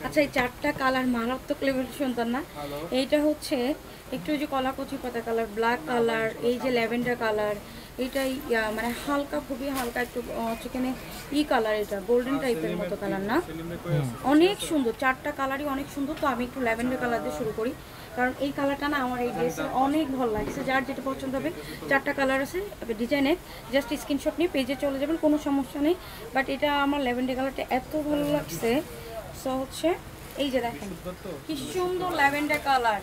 আচ্ছা, এই চারটা কালার মারাত্মক লেভেল সুন্দর না? এইটা হচ্ছে একটু ওই যে কলা কচি পাতা কালার, ব্ল্যাক কালার, এই যে ল্যাভেন্ডার কালার, এইটাই মানে হালকা, খুবই হালকা একটু চিকেনে কালার, এটা গোল্ডেন টাইপের মতো কালার না? অনেক সুন্দর, চারটা কালারই অনেক সুন্দর। তো আমি একটু ল্যাভেন্ডার কালার দিয়ে শুরু করি, কারণ এই কালারটা না আমার এই ড্রেসে অনেক ভালো লাগছে। যার যেটা পছন্দ হবে, চারটা কালার আছে ডিজাইনের, জাস্ট স্ক্রিনশট নিয়ে পেজে চলে যাবেন, কোনো সমস্যা নেই। বাট এটা আমার ল্যাভেন্ডার কালারটা এত ভালো লাগছে। সো হচ্ছে এই যে দেখেন কি সুন্দর ল্যাভেন্ডার কালার,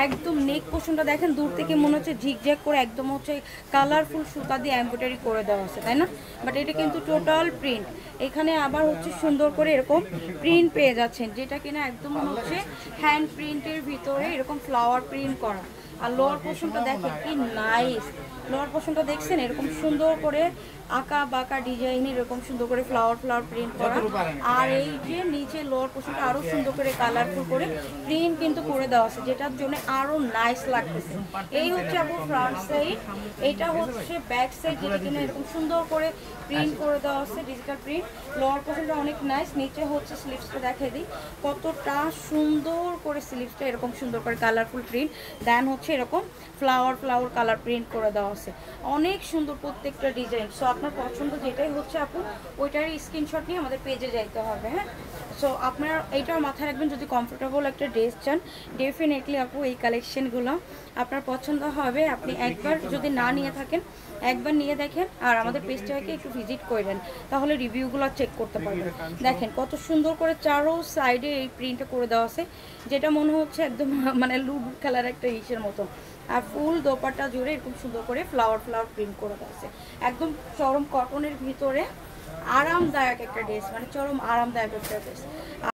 একদম নেক পোর্শনটা দেখেন দূর থেকে মনে হচ্ছে ঝিকঝ্যাক করে একদম হচ্ছে কালারফুল সুতা দিয়ে এমব্রয়ডারি করে দেওয়া আছে, তাই না? বাট এটা কিন্তু টোটাল প্রিন্ট। এখানে আবার হচ্ছে সুন্দর করে এরকম প্রিন্ট পেয়ে যাচ্ছেন, যেটা কিনা একদম হচ্ছে হ্যান্ড প্রিন্টের ভিতরে এরকম ফ্লাওয়ার প্রিন্ট করা। আর লোয়ার পোর্শনটা দেখেন কি নাইস, লোয়ার পোর্শনটা দেখছেন এরকম সুন্দর করে আঁকা বাঁকা ডিজাইন, এরকম সুন্দর করে ফ্লাওয়ার প্রিন্ট করা। আর এই যে নিচে লোয়ার পোর্শনটা আরো সুন্দর করে কালারফুল করে প্রিন্ট কিন্তু করে দেওয়া আছে, যেটার জন্য আরো নাইস লাগতেছে। এই হচ্ছে আপনার ফ্রন্ট সাইড, এটা হচ্ছে ব্যাক সাইড, যেটা কিনা এরকম সুন্দর করে প্রিন্ট করে দেওয়া আছে, ডিজিটাল প্রিন্ট। লোয়ার পোর্শনটা অনেক নাইস। নিচে হচ্ছে স্লিভসটা দেখিয়ে দিই, কতটা সুন্দর করে স্লিভসটা এরকম সুন্দর করে কালারফুল প্রিন্ট, দেন হচ্ছে এরকম ফ্লাওয়ার কালার প্রিন্ট করে দেওয়া আছে। অনেক সুন্দর প্রত্যেকটা ডিজাইন। সো আপনার পছন্দ যেটাই হচ্ছে আপু, ওইটারই স্ক্রিনশট নিয়ে আমাদের পেজে যাইতে হবে। হ্যাঁ, সো আপনার এইটাও মাথায় রাখবেন, যদি কমফোর্টেবল একটা ড্রেস চান, ডেফিনেটলি আপু এই কালেকশনগুলো আপনার পছন্দ হবে। আপনি একবার যদি না নিয়ে থাকেন, একবার নিয়ে দেখেন, আর আমাদের পেজটাকে একটু ভিজিট করেন, তাহলে রিভিউগুলো চেক করতে পারবেন। দেখেন কত সুন্দর করে চারো সাইডে এই প্রিন্টটা করে দেওয়া আছে, যেটা মনে হচ্ছে একদম মানে লুডো খেলার একটা ইসের মতো। আর ফুল দোপাট্টা জুড়ে এরকম সুন্দর করে ফ্লাওয়ার প্রিন্ট করে দেওয়া আছে, একদম চরম কটনের ভিতরে আরামদায়ক একটা ড্রেস, মানে চরম আরামদায়ক একটা ড্রেস।